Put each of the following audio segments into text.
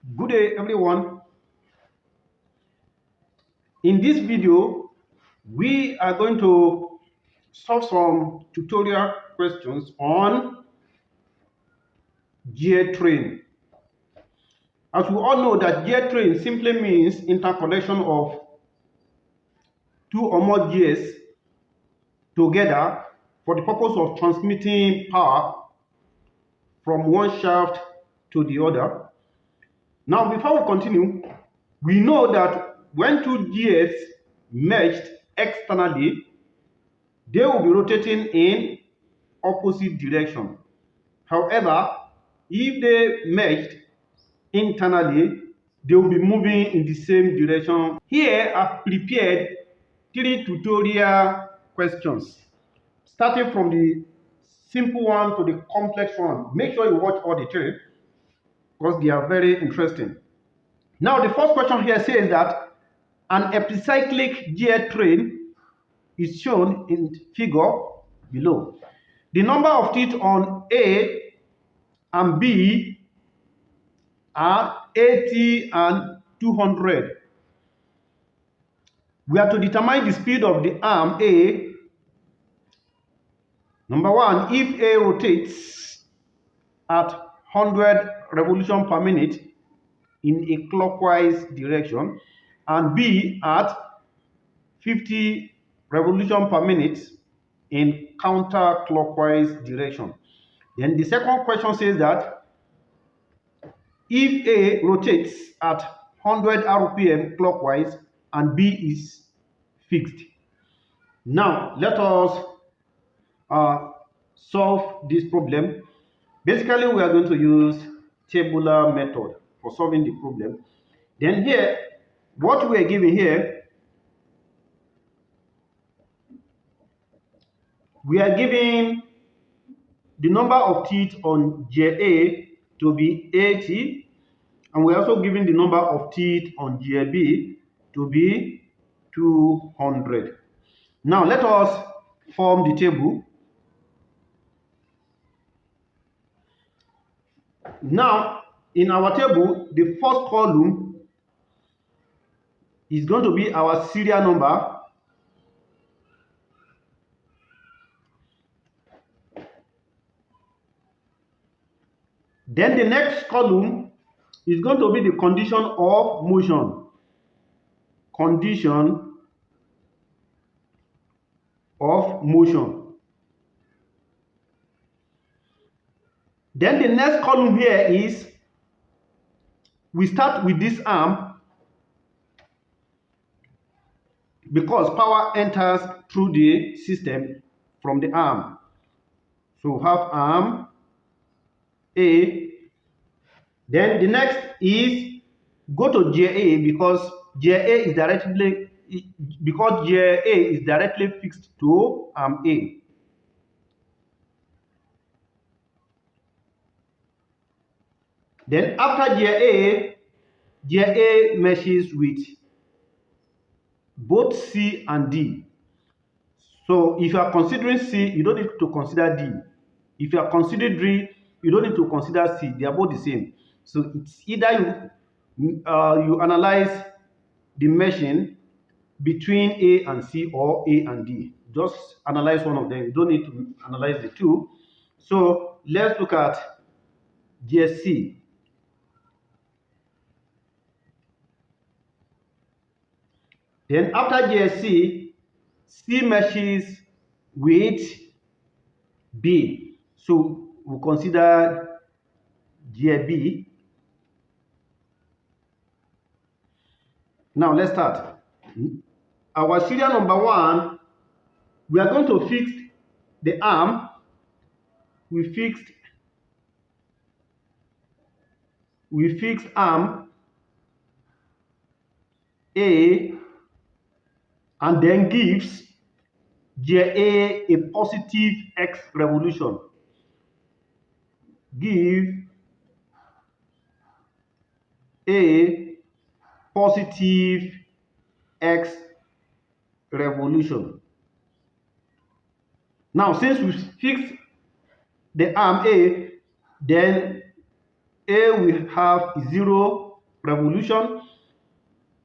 Good day, everyone. In this video, we are going to solve some tutorial questions on gear train. As we all know that gear train simply means interconnection of two or more gears together for the purpose of transmitting power from one shaft to the other. Now, before we continue, we know that when two gears merged externally, they will be rotating in opposite direction. However, if they merged internally, they will be moving in the same direction. Here, I've prepared 3 tutorial questions, starting from the simple one to the complex one. Make sure you watch all the 3 because they are very interesting. Now, the first question here says that an epicyclic gear train is shown in figure below. The number of teeth on A and B are 80 and 200. We are to determine the speed of the arm A. Number 1, if A rotates at 100 revolutions per minute in a clockwise direction and B at 50 revolutions per minute in counterclockwise direction. Then the second question says that if A rotates at 100 RPM clockwise and B is fixed. Now let us solve this problem. Basically, we are going to use tabular method for solving the problem. Then here, what we are given here, we are given the number of teeth on GA to be 80, and we're also given the number of teeth on GB to be 200. Now let us form the table. Now in our table, the first column is going to be our serial number. Then the next column is going to be the condition of motion. Condition of motion. Then the next column here is, we start with this arm because power enters through the system from the arm. So we have arm A. Then the next is go to GA because GA is directly fixed to arm A. Then after GA meshes with both C and D. So if you are considering C, you don't need to consider D. If you are considering D, you don't need to consider C. They are both the same. So it's either you analyze the meshing between A and C or A and D. Just analyze one of them. You don't need to analyze the two. So let's look at GSC. Then after GSC, C meshes with B. So we consider GB. Now let's start. Our serial number 1, we are going to fix the arm. We fix arm A and then gives GA a positive X revolution. Give a positive X revolution. Now, since we fixed the arm A, then A will have 0 revolution,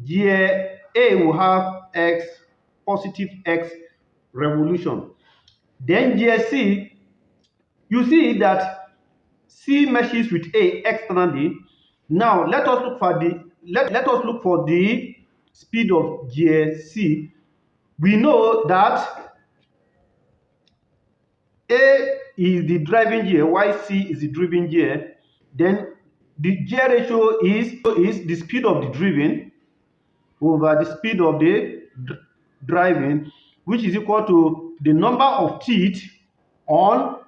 gear A will have X, positive X revolution. Then gear C, you see that C meshes with A externally. Now let us look for the speed of gear C. We know that A is the driving gear, while C is the driven gear. Then the gear ratio is the speed of the driven over the speed of the driving, which is equal to the number of teeth on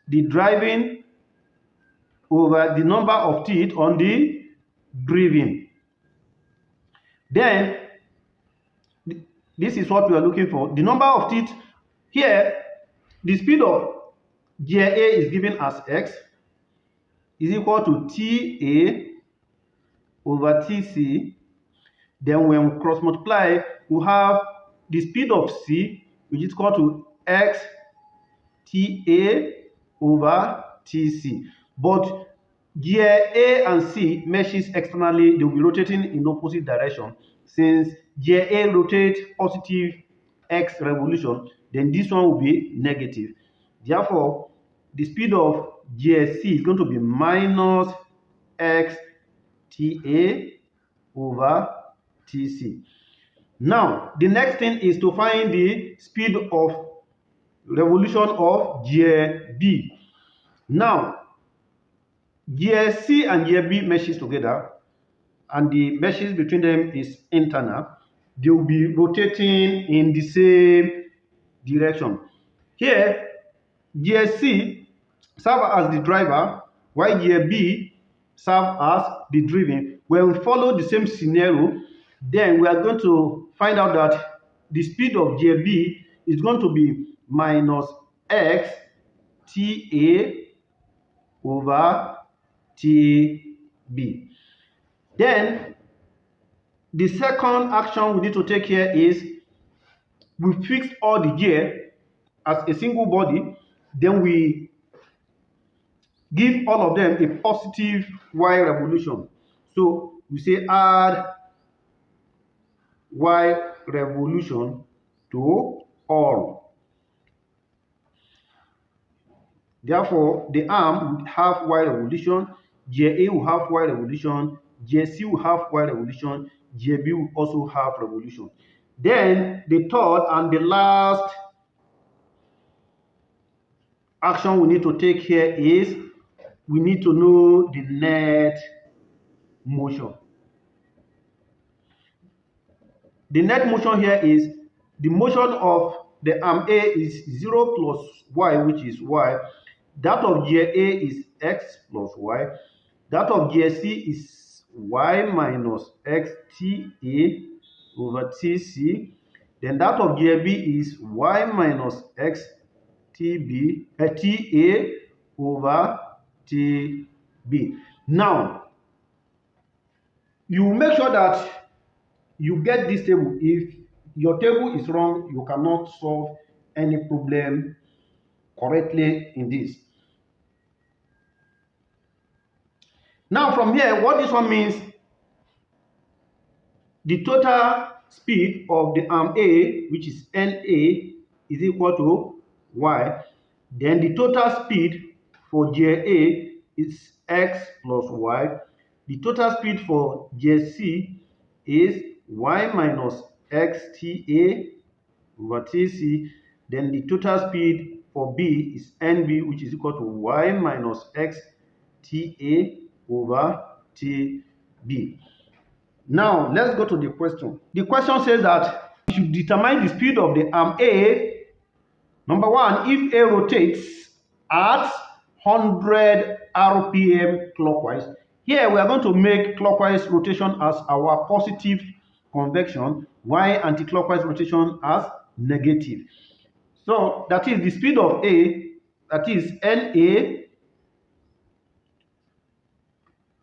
the driving over the number of teeth on the driven. Then this is what we are looking for. The number of teeth here, the speed of gear A is given as X is equal to TA over TC. Then when we cross multiply, we have the speed of C, which is equal to X TA over TC. But gear A and C meshes externally, they will be rotating in opposite direction. Since gear A rotates positive X revolution, then this one will be negative. Therefore, the speed of gear C is going to be minus X TA over TC. Now, the next thing is to find the speed of revolution of gear B. Now, gear C and gear B meshes together, and the meshes between them is internal. They will be rotating in the same direction. Here, gear C serves as the driver, while gear B serves as the driven. When we follow the same scenario, then we are going to find out that the speed of gear B is going to be minus X TA over TB. Then the second action we need to take here is we fix all the gear as a single body, then we give all of them a positive Y revolution. So we say add Y revolution to all. Therefore, the arm will have Y revolution, gear A will have Y revolution, gear C will have Y revolution, gear B will also have revolution. Then the third and the last action we need to take here is we need to know the net motion. The net motion here is the motion of the arm A is 0 plus Y, which is Y. That of gear A is X plus Y. That of gear C is Y minus X TA over TC. Then that of gear B is Y minus X TA over TB. Now, you make sure that you get this table. If your table is wrong, you cannot solve any problem correctly in this. Now from here, what this one means, the total speed of the arm A, which is NA, is equal to Y. Then the total speed for gear A is X plus Y. The total speed for gear C is Y minus X TA over TC. Then the total speed for B is NB, which is equal to Y minus X TA over TB. Now, let's go to the question. The question says that we should determine the speed of the arm A. Number one, if A rotates at 100 RPM clockwise. Here, we are going to make clockwise rotation as our positive convection, while anti-clockwise rotation as negative. So, that is the speed of A, that is NA,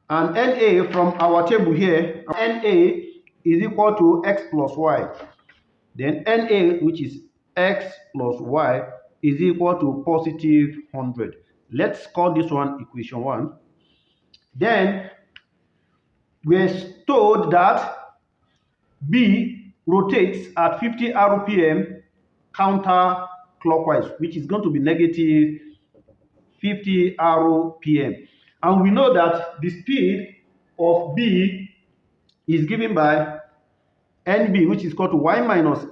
and NA from our table here, NA is equal to X plus Y. Then NA, which is X plus Y, is equal to positive 100. Let's call this one equation 1. Then we're told that B rotates at 50 RPM counterclockwise, which is going to be negative 50 RPM. And we know that the speed of B is given by NB, which is equal to y minus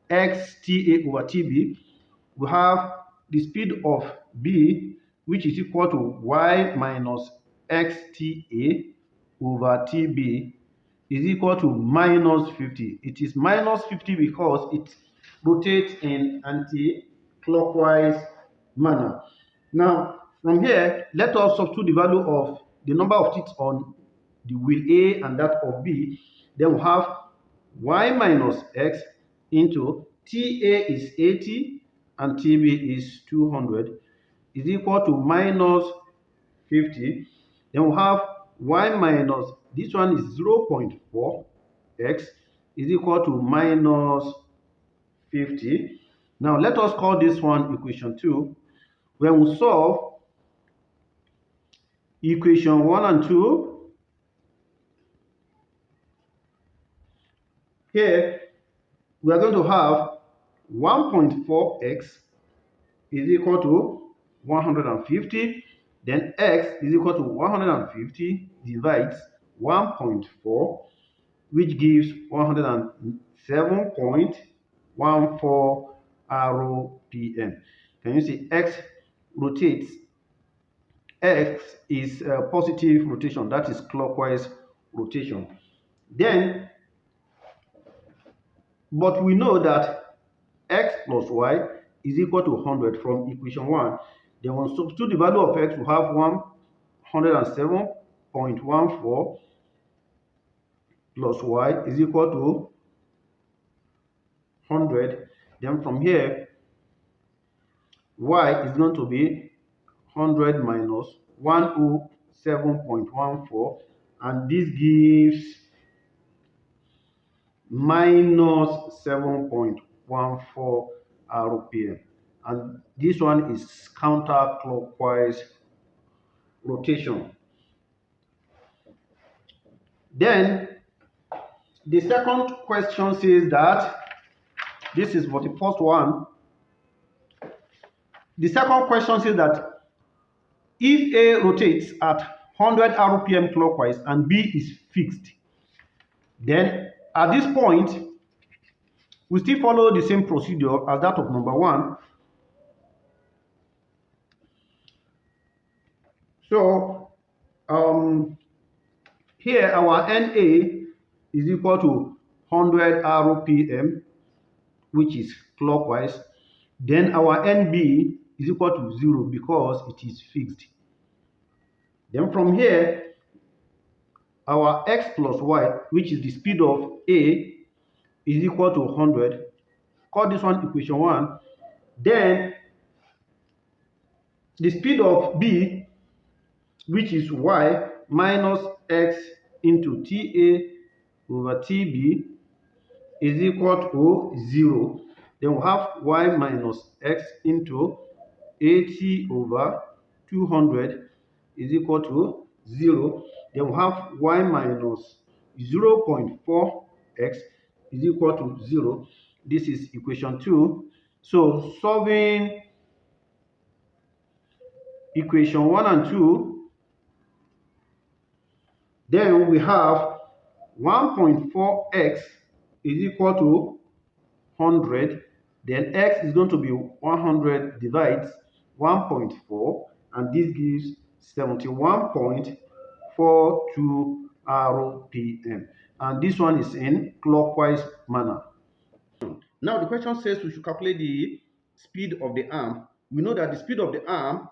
xTA over TB. We have the speed of B, which is equal to y minus xTA over TB is equal to minus 50. It is minus 50 because it rotates in anti-clockwise manner. Now, from here, let us substitute the value of the number of ticks on the wheel A and that of B. Then we have y minus x into TA is 80 and TB is 200 is equal to minus 50. Then we have y minus, this one is 0.4 x is equal to minus 50. Now let us call this one equation 2. When we solve equation 1 and 2, here we are going to have 1.4x is equal to 150. Then x is equal to 150 divides 1.4, which gives 107.14 RPM. Can you see x rotates? X is a positive rotation, that is clockwise rotation. Then, but we know that x plus y is equal to 100 from equation 1. Then when we substitute the value of x, we have 107.14 plus y is equal to 100. Then from here, y is going to be 100 minus 107.14, and this gives minus 7.14 RPM. And this one is counterclockwise rotation. Then the second question says that, this is for the first one. The second question says that if A rotates at 100 RPM clockwise and B is fixed, then at this point, we still follow the same procedure as that of number 1. So, here our NA is equal to 100 RPM, which is clockwise. Then our NB is equal to 0 because it is fixed. Then from here, our x plus y, which is the speed of A, is equal to 100. Call this one equation 1. Then the speed of B, which is y minus x into TA over TB, is equal to 0. Then we have y minus x into 80 over 200 is equal to 0. Then we have y minus 0.4x is equal to 0. This is equation 2. So solving equation 1 and 2, then we have 1.4x is equal to 100. Then x is going to be 100 divides 1.4, and this gives 71.42 RPM. And this one is in clockwise manner. Now the question says we should calculate the speed of the arm. We know that the speed of the arm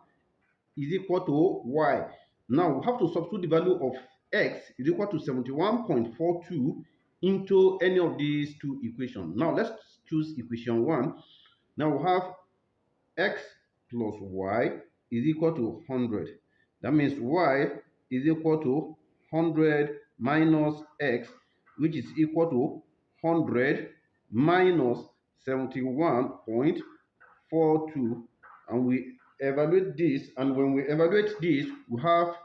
is equal to y. Now we have to substitute the value of x is equal to 71.42 into any of these two equations. Now let's choose equation 1. Now we have x plus y is equal to 100. That means y is equal to 100 minus x, which is equal to 100 minus 71.42. And we evaluate this, and when we evaluate this, we have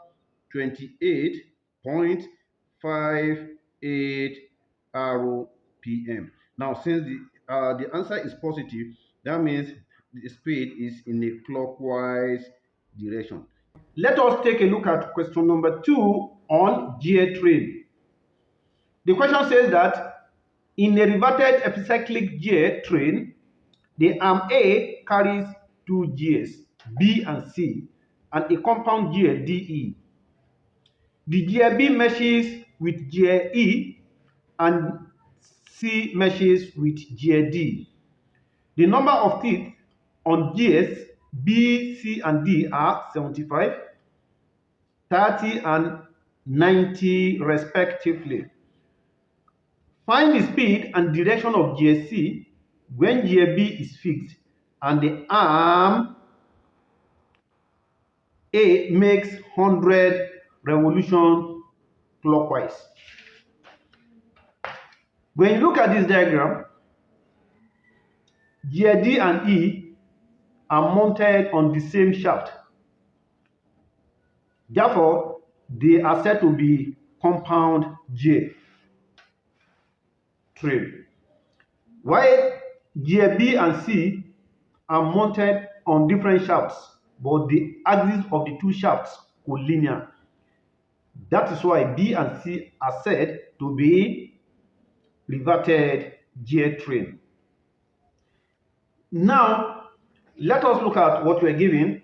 28.5 58 rpm. Now, since the answer is positive, that means the speed is in a clockwise direction. Let us take a look at question number 2 on gear train. The question says that in a reverted epicyclic gear train, the arm A carries 2 gears, B and C, and a compound gear DE. The gear B meshes with gear E and C meshes with gear D. The number of teeth on gears B, C, and D are 75, 30, and 90 respectively. Find the speed and direction of gear C when gear B is fixed and the arm A makes 100 revolutions clockwise. When you look at this diagram, gear D and E are mounted on the same shaft. Therefore, they are said to be compound gear train. While gear B and C are mounted on different shafts, but the axis of the two shafts collinear. That is why B and C are said to be reverted gear train. Now, let us look at what we are given.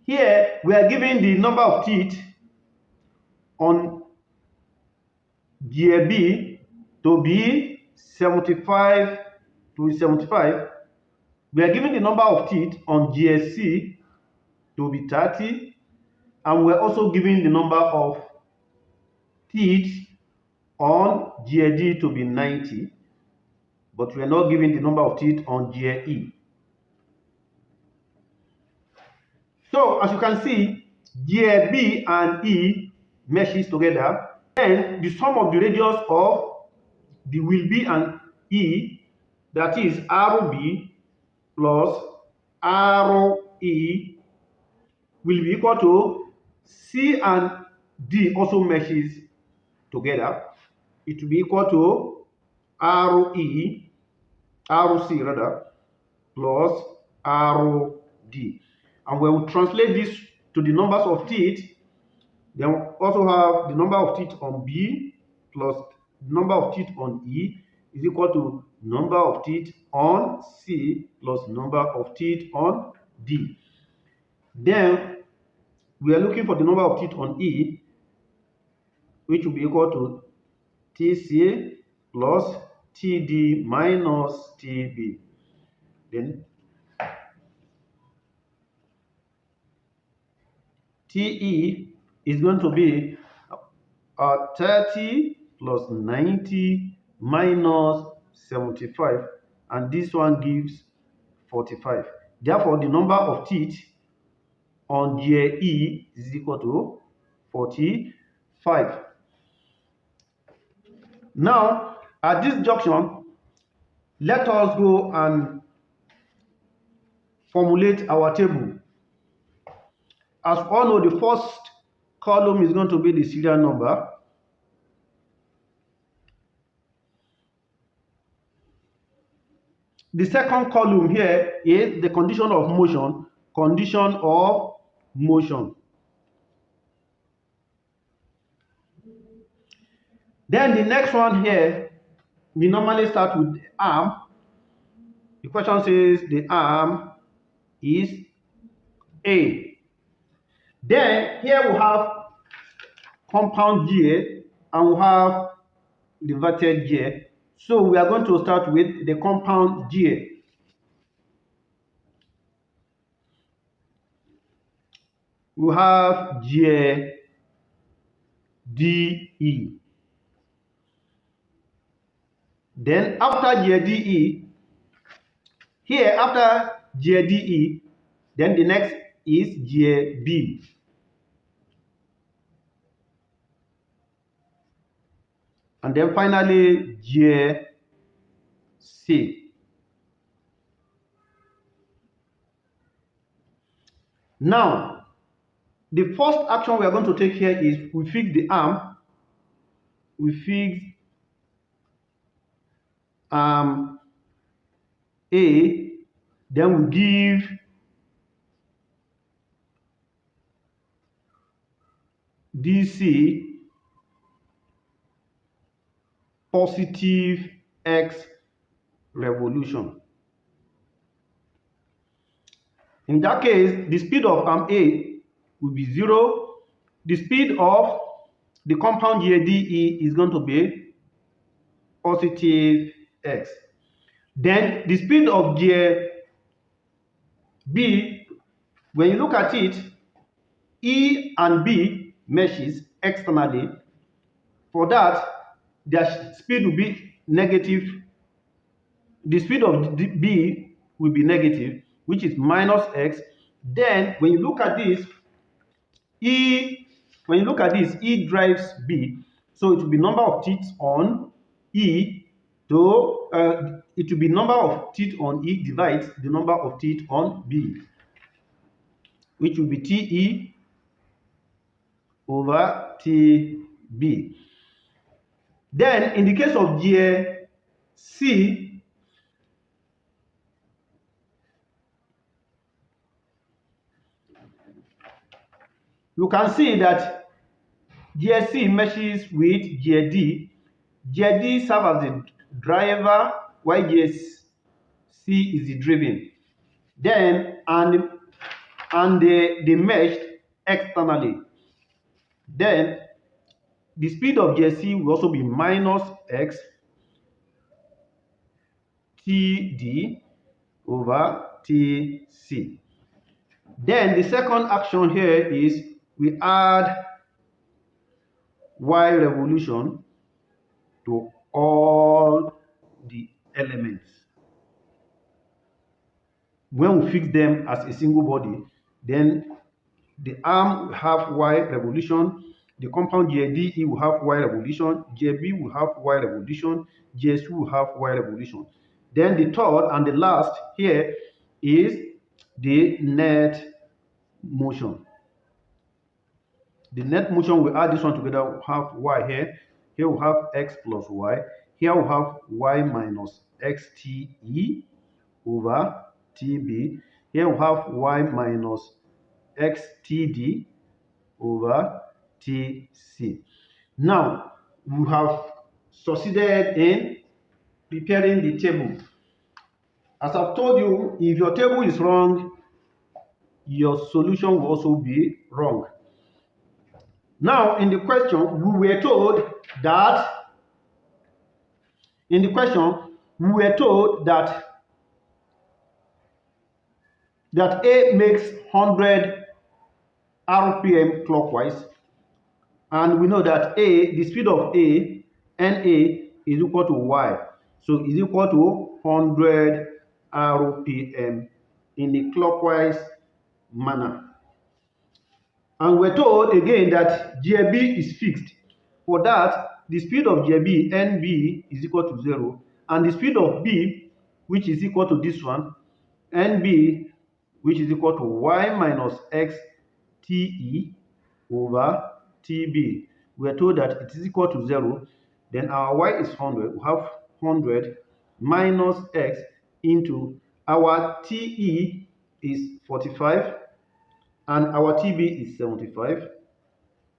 Here, we are given the number of teeth on gear B to be 75 to 75. We are given the number of teeth on gear C to be 30, and we're also given the number of teeth on gear D to be 90, but we are not given the number of teeth on gear E. So, as you can see, gear B and E meshes together, and the sum of the radius of the wheel B and E, that is RB plus RE, will be equal to C and D also meshes together. It will be equal to RC rather, plus RD. And when we translate this to the numbers of teeth, then we also have the number of teeth on B plus number of teeth on E is equal to number of teeth on C plus number of teeth on D. Then we are looking for the number of teeth on E, which will be equal to TC plus TD minus TB. Then TE is going to be 30 plus 90 minus 75, and this one gives 45. Therefore, the number of teeth on gear E is equal to 45. Now, at this junction, let us go and formulate our table. As we all know, the first column is going to be the serial number. The second column here is the condition of motion. Condition of motion. Then the next one here, we normally start with the arm. The question says the arm is A. Then here we have compound gear and we have reverted gear. So we are going to start with the compound gear. We have gear DE. Then after gear DE, here after gear DE, then the next is gear B. And then finally gear C. Now, the first action we are going to take here is we fix the arm. We fix arm A, then we give DC positive X revolution. In that case, the speed of arm A will be 0. The speed of the compound gear DE is going to be positive X. Then the speed of gear B, when you look at it, E and B meshes externally. For that, their speed will be negative. The speed of B will be negative, which is minus X. Then when you look at this, E drives B. So it will be number of teeth on E to it will be number of teeth on E divides the number of teeth on B, which will be TE over TB. Then in the case of gear C, you can see that gear C meshes with gear D. Gear D serves as the driver while gear C is the driven. Then they meshed externally. Then the speed of gear C will also be minus X TD over TC. Then the second action here is we add Y revolution to all the elements. When we fix them as a single body, then the arm will have Y revolution, the compound gear DE will have Y revolution, gear B will have Y revolution, gear C will have Y revolution. Then the third and the last here is the net motion. The net motion, we add this one together, we'll have Y here. Here we'll have X plus Y. Here we'll have Y minus XTE over TB. Here we'll have Y minus XTD over TC. Now, we have succeeded in preparing the table. As I've told you, if your table is wrong, your solution will also be wrong. Now, in the question, we were told that A makes 100 RPM clockwise, and we know that the speed of NA is equal to Y, so is equal to 100 RPM in a clockwise manner. And we're told again that gear B is fixed. For that, the speed of gear B, NB, is equal to 0, and the speed of B, which is equal to this one, NB, which is equal to Y minus X TE over TB. We're told that it is equal to 0. Then our Y is 100. We have 100 minus X into our TE is 45 and our TB is 75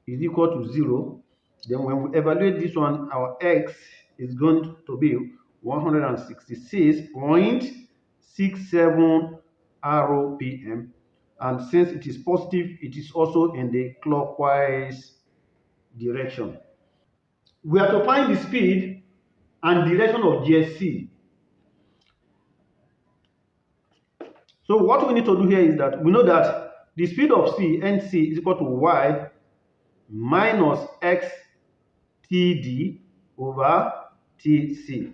is equal to 0. Then when we evaluate this one, our X is going to be 166.67 RPM, and since it is positive, it is also in the clockwise direction. We have to find the speed and direction of gear C. So what we need to do here is that we know that the speed of NC is equal to Y minus X TD over TC.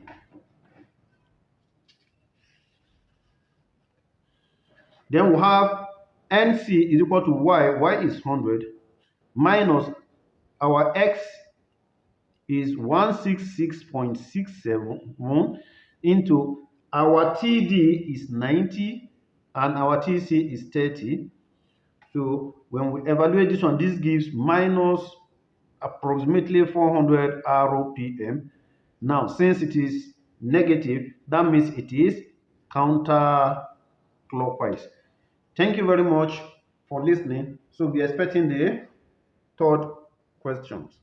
Then we have NC is equal to Y is 100, minus our X is 166.67 into our TD is 90 and our TC is 30. So when we evaluate this one, this gives minus approximately 400 RPM. Now, since it is negative, that means it is counterclockwise. Thank you very much for listening. So we're expecting the third questions.